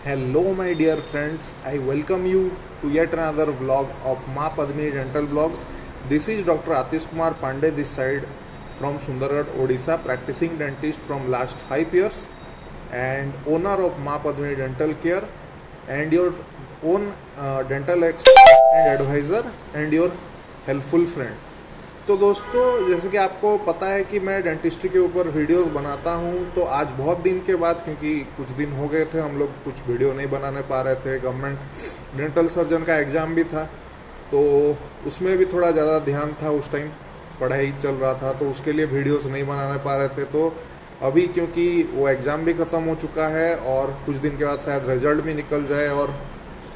Hello, my dear friends. I welcome you to yet another vlog of Ma Padmini Dental Vlogs. This is Dr. Atish Kumar Pandey this side from Sundargarh, Odisha, practicing dentist from last 5 years and owner of Ma Padmini Dental Care and your own dental expert and advisor and your helpful friend. तो दोस्तों, जैसे कि आपको पता है कि मैं dentistry के ऊपर वीडियोस बनाता हूं, तो आज बहुत दिन के बाद, क्योंकि कुछ दिन हो गए थे हम लोग कुछ वीडियो नहीं बनाने पा रहे थे, गवर्नमेंट डेंटल सर्जन का एग्ज़ाम भी था, तो उसमें भी थोड़ा ज़्यादा ध्यान था, उस टाइम पढ़ाई चल रहा था, तो उसके लिए वीडियोस नहीं बनाने पा रहे थे। तो अभी क्योंकि वो एग्ज़ाम भी ख़त्म हो चुका है और कुछ दिन के बाद शायद रिजल्ट भी निकल जाए, और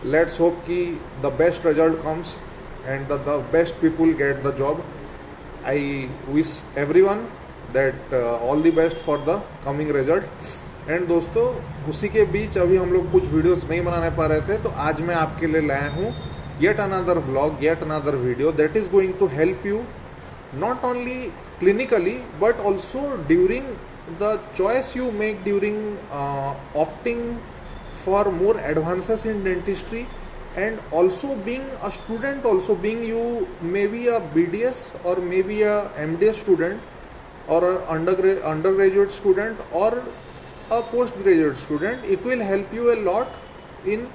लेट्स होप कि the best result comes and the best people get the job. I wish everyone that all the best for the coming result। And दोस्तों, उसी के बीच अभी हम लोग कुछ वीडियोस नहीं बनाने पा रहे थे, तो आज मैं आपके लिए लाया हूँ yet another vlog, yet another video that is going to help you not only clinically but also during the choice you make during opting for more advances in dentistry, and also being a student, also being you maybe a BDS or maybe a MDS student or a undergraduate student or a postgraduate student, it will help you a lot in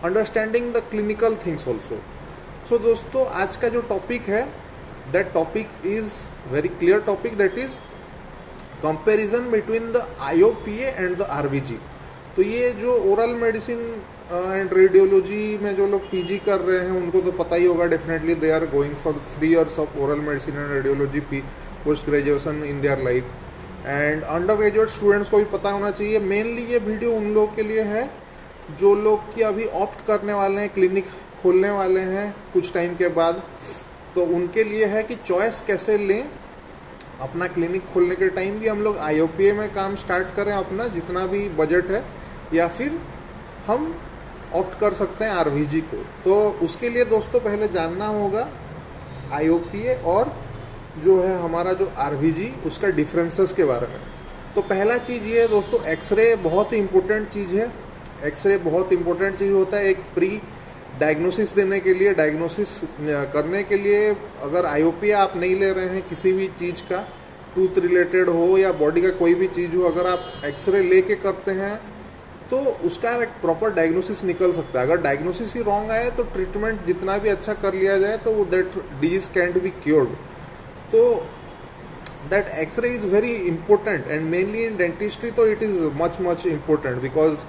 understanding the clinical things also। So दोस्तों, आज का जो topic है, that topic is very clear topic, that is comparison between the IOPA and the RVG। तो ये जो oral medicine and radiology में जो लोग पीजी कर रहे हैं उनको तो पता ही होगा, definitely they are going for 3 years of oral medicine and radiology post graduation in their life. And undergraduate students को भी पता होना चाहिए। मेनली ये वीडियो उन लोगों के लिए है जो लोग कि अभी ऑप्ट करने वाले हैं, क्लिनिक खोलने वाले हैं कुछ टाइम के बाद, तो उनके लिए है कि चॉइस कैसे लें। अपना क्लिनिक खोलने के टाइम भी हम लोग IOPA में काम स्टार्ट करें अपना, जितना भी बजट है, या फिर हम ऑप्ट कर सकते हैं RVG को। तो उसके लिए दोस्तों पहले जानना होगा IOPA और जो है हमारा जो RVG, उसका डिफरेंसेस के बारे में। तो पहला चीज़ ये है दोस्तों, एक्सरे बहुत ही इम्पोर्टेंट चीज़ है। एक्सरे बहुत इंपॉर्टेंट चीज़ होता है एक प्री डायग्नोसिस देने के लिए, डायग्नोसिस करने के लिए। अगर IOPA आप नहीं ले रहे हैं किसी भी चीज़ का, टूथ रिलेटेड हो या बॉडी का कोई भी चीज़ हो, अगर आप एक्सरे लेके करते हैं तो उसका एक प्रॉपर डायग्नोसिस निकल सकता है। अगर डायग्नोसिस ही रॉन्ग आए तो ट्रीटमेंट जितना भी अच्छा कर लिया जाए तो that disease can't be cured. तो that x-ray is very important and mainly in dentistry तो it is much important, because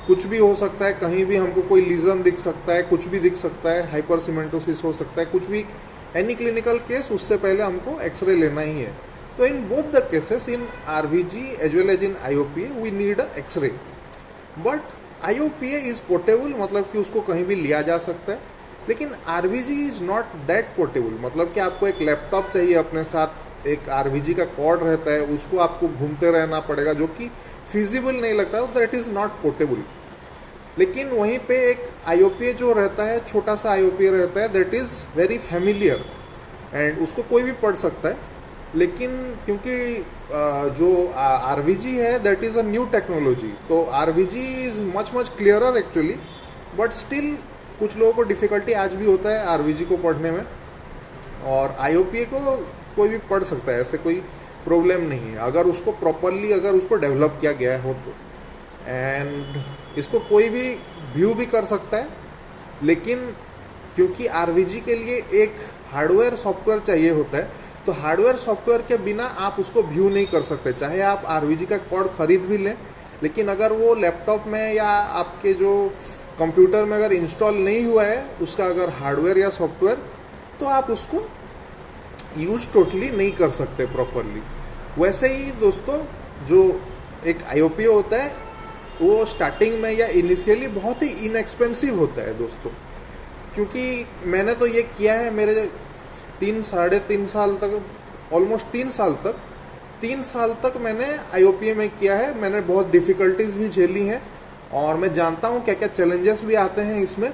कुछ भी हो सकता है, कहीं भी हमको कोई लीजन दिख सकता है, कुछ भी दिख सकता है, हाइपरसीमेंटोसिस हो सकता है, कुछ भी, एनी क्लिनिकल केस, उससे पहले हमको एक्सरे लेना ही है। तो in both the cases, in RVG as well as in IOPA, we need a x-ray. But IOPA is portable, मतलब कि उसको कहीं भी लिया जा सकता है, लेकिन RVG is not that portable. मतलब कि आपको एक लैपटॉप चाहिए अपने साथ, एक RVG का कॉर्ड रहता है, उसको आपको घूमते रहना पड़ेगा, जो कि फिजिबल नहीं लगता, तो दैट इज़ नॉट पोर्टेबल। लेकिन वहीं पे एक IOPA जो रहता है, छोटा सा IOPA रहता है, that is very familiar and उसको कोई भी पढ़ सकता है। लेकिन क्योंकि जो RVG है that is a new technology, तो RVG is much clearer actually, but still कुछ लोगों को डिफ़िकल्टी आज भी होता है RVG को पढ़ने में, और IOPA को कोई भी पढ़ सकता है, ऐसे कोई प्रॉब्लम नहीं है अगर उसको प्रॉपरली, अगर उसको डेवलप किया गया हो तो। एंड इसको कोई भी व्यू भी कर सकता है, लेकिन क्योंकि RVG के लिए एक हार्डवेयर सॉफ्टवेयर चाहिए होता है, तो हार्डवेयर सॉफ्टवेयर के बिना आप उसको व्यू नहीं कर सकते। चाहे आप RVG का कॉर्ड खरीद भी लें, लेकिन अगर वो लैपटॉप में या आपके जो कंप्यूटर में अगर इंस्टॉल नहीं हुआ है उसका अगर हार्डवेयर या सॉफ्टवेयर, तो आप उसको यूज टोटली नहीं कर सकते प्रॉपरली। वैसे ही दोस्तों, जो एक IOPA होता है वो स्टार्टिंग में या इनिशियली बहुत ही इनएक्सपेंसिव होता है दोस्तों, क्योंकि मैंने तो ये किया है, मेरे 3-3.5 साल तक, ऑलमोस्ट 3 साल तक मैंने IOPA में किया है। मैंने बहुत डिफ़िकल्टीज़ भी झेली हैं और मैं जानता हूँ क्या क्या चैलेंजेस भी आते हैं इसमें।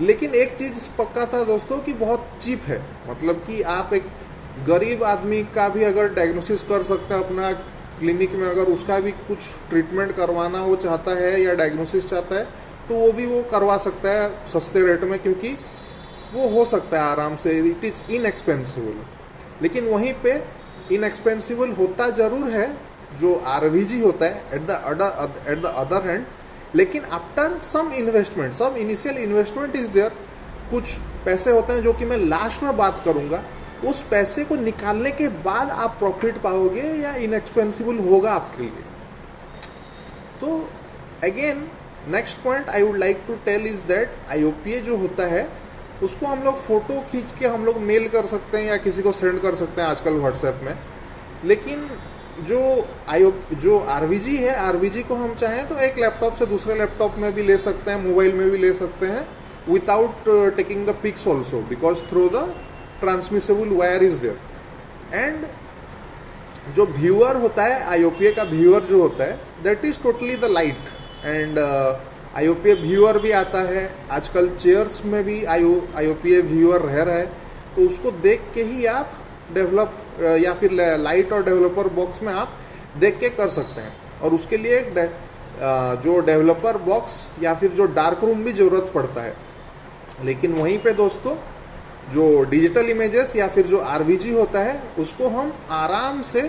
लेकिन एक चीज़ पक्का था दोस्तों कि बहुत चीप है, मतलब कि आप एक गरीब आदमी का भी अगर डायग्नोसिस कर सकते हैं अपना क्लिनिक में अगर उसका भी कुछ ट्रीटमेंट करवाना वो चाहता है या डायग्नोसिस चाहता है तो वो भी वो करवा सकता है सस्ते रेट में, क्योंकि वो हो सकता है आराम से, इट इज़ इनएक्सपेंसिबल। लेकिन वहीं पे इनएक्सपेंसिबल होता ज़रूर है जो आरवीजी होता है एट द अदर हैंड, लेकिन after some investment, some initial investment is there. कुछ पैसे होते हैं जो कि मैं लास्ट में बात करूँगा, उस पैसे को निकालने के बाद आप प्रॉफिट पाओगे या इनएक्सपेंसिबल होगा आपके लिए। तो again next point I would like to tell is that IOPA जो होता है उसको हम लोग फ़ोटो खींच के हम लोग मेल कर सकते हैं या किसी को सेंड कर सकते हैं आजकल व्हाट्सएप में। लेकिन जो आरवीजी है, आरवीजी को हम चाहें तो एक लैपटॉप से दूसरे लैपटॉप में भी ले सकते हैं, मोबाइल में भी ले सकते हैं, without taking the pics also, because through the transmissible wire is there. And जो व्यूअर होता है, IOPA का व्यूअर जो होता है, that is totally the light. And IOPA viewer भी आता है, आजकल चेयर्स में भी IOPA व्यूअर रह रहा है, तो उसको देख के ही आप डेवलप या फिर लाइट और डेवलपर बॉक्स में आप देख के कर सकते हैं। और उसके लिए जो डेवलपर बॉक्स या फिर जो डार्क रूम भी ज़रूरत पड़ता है। लेकिन वहीं पे दोस्तों जो डिजिटल इमेजेस या फिर जो आरवीजी होता है उसको हम आराम से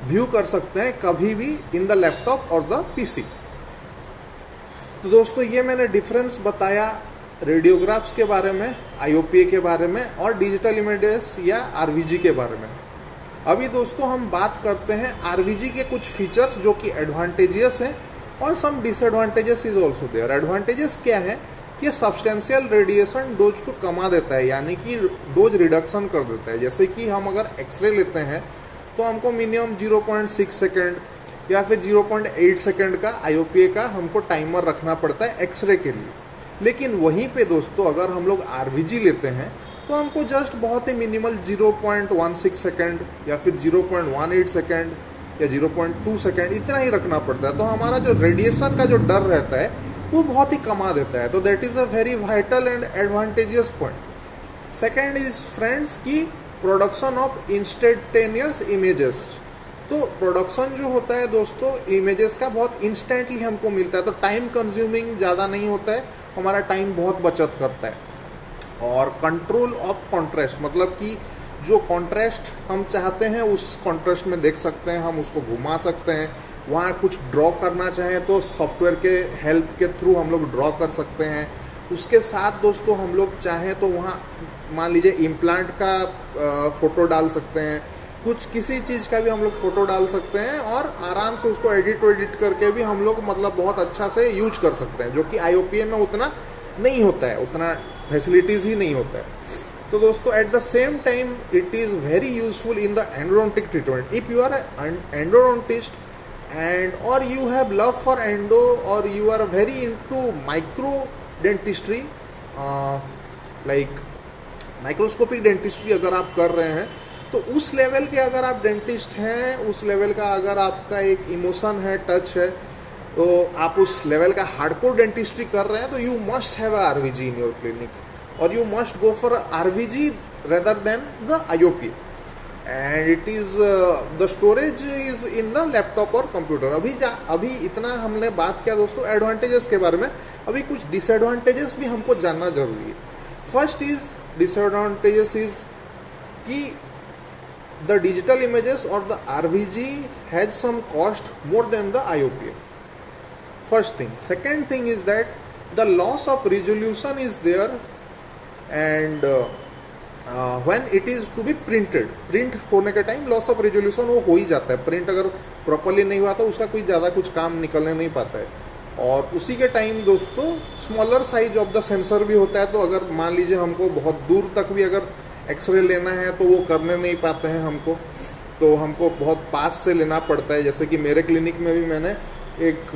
व्यू कर सकते हैं कभी भी इन द लैपटॉप और द पीसी। तो दोस्तों ये मैंने डिफरेंस बताया रेडियोग्राफ्स के बारे में, IOPA के बारे में और डिजिटल इमेजेस या आरवीजी के बारे में। अभी दोस्तों हम बात करते हैं आरवीजी के कुछ फीचर्स जो कि एडवांटेजेस हैं और some disadvantages is also there. Advantages क्या है कि सब्सटेंशियल रेडिएशन डोज को कमा देता है, यानी कि डोज रिडक्शन कर देता है। जैसे कि हम अगर एक्सरे लेते हैं तो हमको मिनिमम 0.6 सेकेंड या फिर 0.8 सेकेंड का IOPA का हमको टाइमर रखना पड़ता है एक्सरे के लिए। लेकिन वहीं पे दोस्तों अगर हम लोग आरवीजी लेते हैं तो हमको जस्ट बहुत ही मिनिमल 0.16 सेकेंड या फिर 0.18 सेकेंड या 0.2 सेकेंड इतना ही रखना पड़ता है। तो हमारा जो रेडिएशन का जो डर रहता है वो बहुत ही कमा देता है। तो that is a very vital and advantageous point. Second is friends की प्रोडक्शन ऑफ इंस्टेंटेनियस इमेजेस। तो प्रोडक्शन जो होता है दोस्तों इमेजेस का बहुत इंस्टेंटली हमको मिलता है, तो टाइम कंज्यूमिंग ज़्यादा नहीं होता है, हमारा टाइम बहुत बचत करता है। और कंट्रोल ऑफ कॉन्ट्रास्ट, मतलब कि जो कॉन्ट्रास्ट हम चाहते हैं उस कॉन्ट्रास्ट में देख सकते हैं, हम उसको घुमा सकते हैं। वहाँ कुछ ड्रॉ करना चाहें तो सॉफ्टवेयर के हेल्प के थ्रू हम लोग ड्रॉ कर सकते हैं। उसके साथ दोस्तों हम लोग चाहें तो वहाँ मान लीजिए इम्प्लांट का फ़ोटो डाल सकते हैं, कुछ किसी चीज़ का भी हम लोग फ़ोटो डाल सकते हैं और आराम से उसको एडिट करके भी हम लोग मतलब बहुत अच्छा से यूज कर सकते हैं, जो कि IOPA में उतना नहीं होता है, उतना फैसिलिटीज़ ही नहीं होता है। तो दोस्तों at the same time it is very useful in the endodontic treatment. If you are an endodontist and or you have love for endo or you are very into micro dentistry like microscopic dentistry अगर आप कर रहे हैं तो उस level के अगर आप डेंटिस्ट हैं, उस लेवल का अगर आपका एक इमोशन है, टच है, तो आप उस लेवल का हार्डकोर डेंटिस्ट्री कर रहे हैं तो you must have a RVG in your clinic और you must go for RVG rather than the IOPA। And it is the storage is in the laptop और कंप्यूटर। अभी इतना हमने बात किया दोस्तों एडवांटेजेस के बारे में, अभी कुछ डिसएडवांटेजेस भी हमको जानना जरूरी है। फर्स्ट इज डिसएडवांटेजेस इज कि द डिजिटल इमेजेस और the RVG has some cost more than the IOPA, first thing. Second thing is that the loss of resolution is there and when it is to be print होने के time loss of resolution वो हो ही जाता है। Print अगर properly नहीं हुआ तो उसका कोई ज़्यादा कुछ काम निकलने नहीं पाता है। और उसी के टाइम दोस्तों smaller size of the sensor भी होता है, तो अगर मान लीजिए हमको बहुत दूर तक भी अगर एक्सरे लेना है तो वो करने नहीं पाते हैं हमको, तो हमको बहुत पास से लेना पड़ता है। जैसे कि मेरे क्लिनिक में भी मैंने एक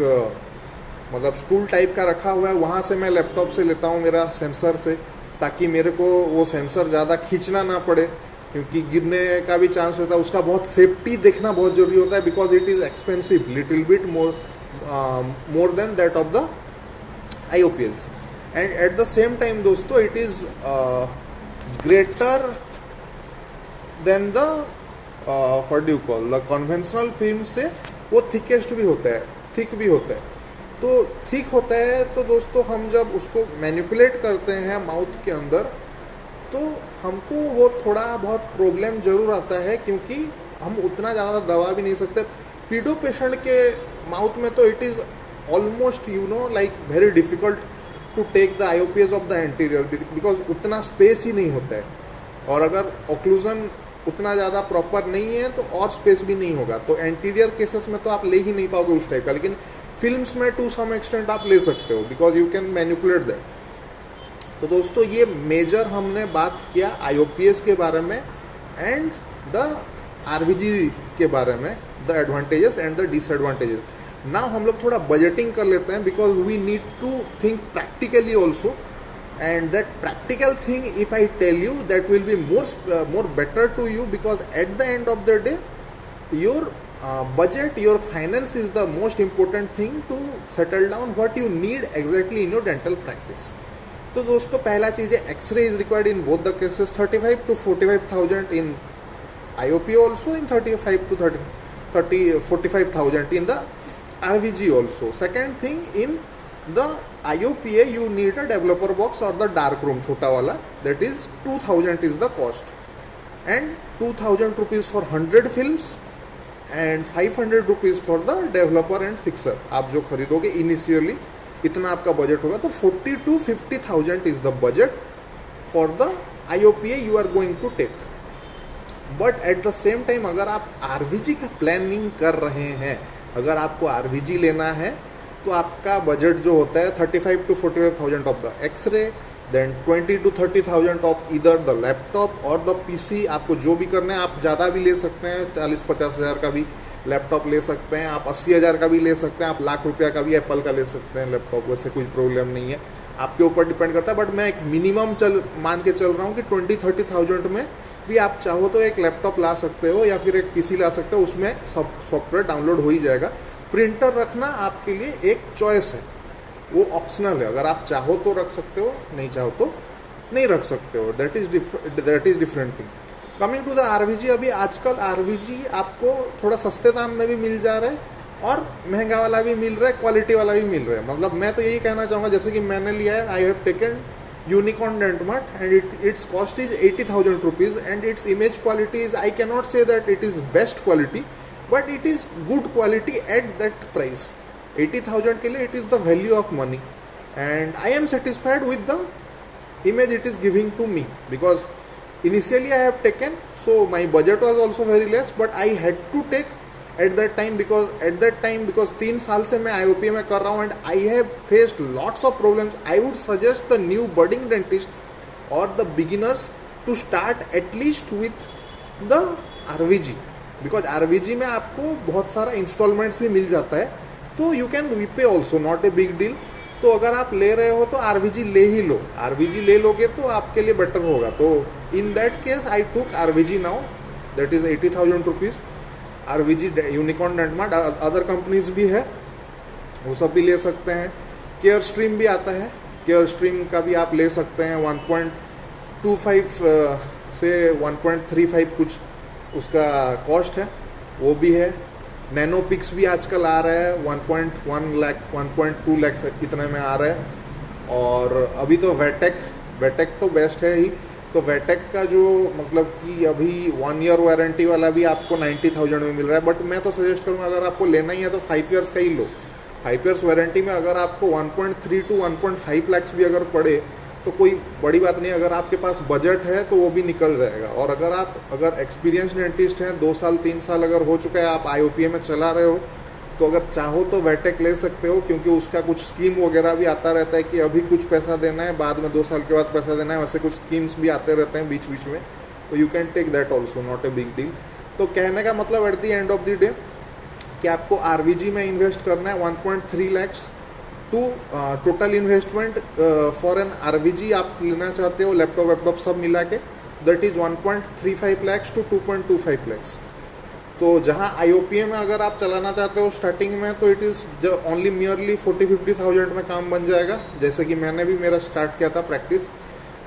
मतलब स्टूल टाइप का रखा हुआ है, वहाँ से मैं लैपटॉप से लेता हूँ मेरा सेंसर से, ताकि मेरे को वो सेंसर ज़्यादा खींचना ना पड़े, क्योंकि गिरने का भी चांस रहता है। उसका बहुत सेफ्टी देखना बहुत ज़रूरी होता है, because it is expensive little bit more than that of the IOPAs। And at the same time दोस्तों it is greater than the what do you call the conventional film से वो थिकेस्ट भी होता है, थिक भी होता है। तो थिक होता है तो दोस्तों हम जब उसको मैनिपुलेट करते हैं माउथ के अंदर, तो हमको वो थोड़ा बहुत प्रॉब्लम ज़रूर आता है, क्योंकि हम उतना ज़्यादा दबा भी नहीं सकते। पीडो पेशेंट के माउथ में तो it is almost like very difficult to take the IOPAs of the anterior, because उतना स्पेस ही नहीं होता है, और अगर ऑक्लूजन उतना ज़्यादा प्रॉपर नहीं है तो और स्पेस भी नहीं होगा। तो एंटीरियर केसेस में तो आप ले ही नहीं पाओगे उस टाइप का, लेकिन फिल्म्स में टू सम एक्सटेंट आप ले सकते हो, because you can manipulate that. तो दोस्तों ये मेजर हमने बात किया आईओपीएस के बारे में एंड द आरवीजी के बारे में, the advantages and the disadvantages. Now हम लोग थोड़ा बजटिंग कर लेते हैं, because we need to think practically also, and that practical thing, if I tell you, that will be more better to you, because at the end of the day your budget, your finance is the most important thing to settle down what you need exactly in your dental practice. तो दोस्तों पहला चीज़ है x-ray is required in both the cases, 35 to 45,000 in IOP also, in 35 to 45,000 in the RVG also. Second thing, in the IOPA you need a developer box or the dark room छोटा वाला, that is 2,000 is the cost, and 2,000 rupees for 100 films and 500 rupees for the developer and fixer. आप जो खरीदोगे initially इतना आपका budget होगा, तो 40 to 50,000 is the budget for the IOPA you are going to take. But at the same time अगर आप RVG का प्लानिंग कर रहे हैं, अगर आपको RVG लेना है, तो आपका बजट जो होता है 35 to 45,000 of the x-ray, then 20 to 30,000 of इधर द लैपटॉप और द पीसी। आपको जो भी करना है आप ज़्यादा भी ले सकते हैं, 40-50 हज़ार का भी लैपटॉप ले सकते हैं, आप 80,000 का भी ले सकते हैं, आप लाख रुपया का भी एप्पल का ले सकते हैं लैपटॉप, वैसे कोई प्रॉब्लम नहीं है, आपके ऊपर डिपेंड करता है। बट मैं एक मिनिमम मान के चल रहा हूँ कि 20-30,000 में भी आप चाहो तो एक लैपटॉप ला सकते हो या फिर एक पीसी ला सकते हो, उसमें सब सॉफ्टवेयर डाउनलोड हो ही जाएगा। प्रिंटर रखना आपके लिए एक चॉइस है, वो ऑप्शनल है, अगर आप चाहो तो रख सकते हो, नहीं चाहो तो नहीं रख सकते हो, that is different thing. Coming to the RVG, अभी आजकल आरवीजी आपको थोड़ा सस्ते दाम में भी मिल जा रहा है और महंगा वाला भी मिल रहा है, क्वालिटी वाला भी मिल रहा है। मतलब मैं तो यही कहना चाहूँगा, जैसे कि मैंने लिया है, I have taken Unicorn Dentmart and its cost is 80,000 rupees and its image quality is, I can not say that it is best quality, but it is good quality at that price. 80,000 के लिए it is the value of money, and I am satisfied with the image it is giving to me, because initially I have taken, so my budget was also very less, but I had to take at that time, because 3 साल से मैं IOP में कर रहा हूँ and I have faced lots of problems. I would suggest the new budding dentists or the beginners to start at least with the RVG, because RVG में आपको बहुत सारा इंस्टॉलमेंट्स भी मिल जाता है, तो you can repay also, not a big deal. तो अगर आप ले रहे हो तो आरवीजी ले ही लो, आरवीजी ले लोगे तो आपके लिए बेटर होगा। तो in that case I took RVG now, that is 80,000 rupees RVG Unicorn Dentmart. Other companies भी है, वो सब भी ले सकते हैं। केयर स्ट्रीम भी आता है, केयर स्ट्रीम का भी आप ले सकते हैं, 1.25 से 1.35 कुछ उसका कॉस्ट है, वो भी है। नैनो पिक्स भी आजकल आ रहा है, 1.1 लाख 1.2 लाख इतने में आ रहा है। और अभी तो वेटेक तो बेस्ट है ही। तो वेटेक का जो मतलब कि अभी 1 ईयर वारंटी वाला भी आपको 90,000 में मिल रहा है। बट मैं तो सजेस्ट करूँगा, अगर आपको लेना ही है तो 5 ईयर्स का ही लो। 5 ईयर्स वारंटी में अगर आपको 1.3 to 1.5 लाख भी अगर पड़े तो कोई बड़ी बात नहीं, अगर आपके पास बजट है तो वो भी निकल जाएगा। और अगर एक्सपीरियंस डेंटिस्ट हैं, 2 साल 3 साल अगर हो चुका है, आप IOPA में चला रहे हो, तो अगर चाहो तो वेटेक ले सकते हो, क्योंकि उसका कुछ स्कीम वगैरह भी आता रहता है कि अभी कुछ पैसा देना है, बाद में 2 साल के बाद पैसा देना है, वैसे कुछ स्कीम्स भी आते रहते हैं बीच बीच में। तो you can take that also, not a big deal. तो कहने का मतलब at the end of the day कि आपको RVG में इन्वेस्ट करना है 1.3 lakhs to total investment for an RVG आप लेना चाहते हो, लैपटॉप सब मिला के, that is 1.35 lakhs to 2.25 lakhs। तो जहाँ IOPA में अगर आप चलाना चाहते हो स्टार्टिंग में, तो इट इज़ ओनली मियरली 40-50,000 में काम बन जाएगा, जैसे कि मैंने भी मेरा स्टार्ट किया था प्रैक्टिस।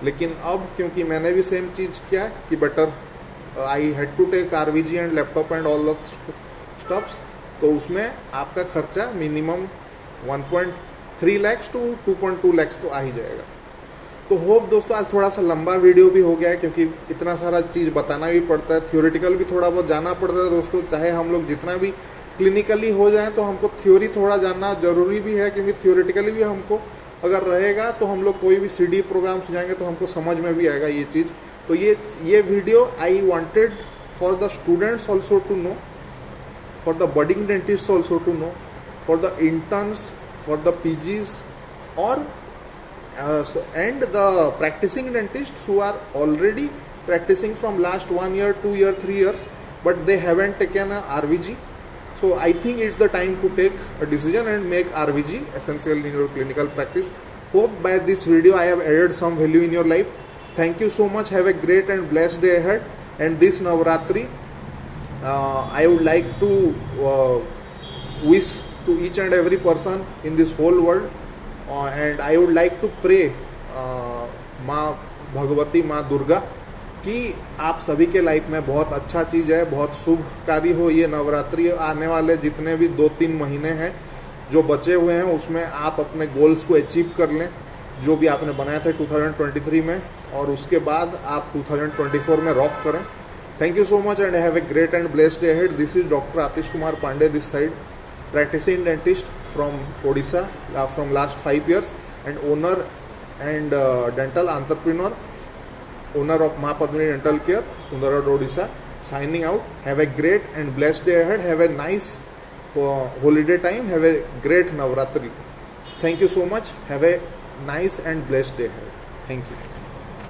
लेकिन अब क्योंकि मैंने भी सेम चीज़ किया कि better I had to take RVG and laptop and all the stuffs, तो उसमें आपका खर्चा मिनिमम 1.3 lakhs to 2.2 lakhs तो आ ही जाएगा। तो होप दोस्तों आज थोड़ा सा लंबा वीडियो भी हो गया है, क्योंकि इतना सारा चीज़ बताना भी पड़ता है, थ्योरेटिकल भी थोड़ा बहुत जाना पड़ता है दोस्तों। चाहे हम लोग जितना भी क्लिनिकली हो जाए तो हमको थ्योरी थोड़ा जानना ज़रूरी भी है, क्योंकि थ्योरेटिकली भी हमको अगर रहेगा तो हम लोग कोई भी CD प्रोग्राम से जाएंगे तो हमको समझ में भी आएगा ये चीज़। तो ये video I wanted for the students also to know, for the budding dentist also to know, for the interns, for the PGs और and the practicing dentists who are already practicing from last 1 year, 2 year, 3 years, but they haven't taken a RVG. So I think it's the time to take a decision and make RVG essential in your clinical practice. Hope by this video I have added some value in your life. Thank you so much. Have a great and blessed day ahead. And this Navratri, I would like to wish to each and every person in this whole world. And I would like to pray माँ भगवती, माँ दुर्गा, कि आप सभी के life में बहुत अच्छा चीज़ है, बहुत शुभकारी हो ये नवरात्रि। आने वाले जितने भी 2-3 महीने हैं जो बचे हुए हैं उसमें आप अपने गोल्स को अचीव कर लें, जो भी आपने बनाए थे 2023 में, और उसके बाद आप 2024 में रॉक करें। Thank you so much and have a great and blessed day ahead. This is doctor Atish Kumar Pandey this side, practicing dentist from Odisha from last 5 years and owner and dental entrepreneur, owner of Ma Padmini Dental Care, Sundargarh, Odisha, signing out. Have a great and blessed day ahead. Have a nice holiday time. Have a great Navratri. Thank you so much. Have a nice and blessed day ahead. Thank you.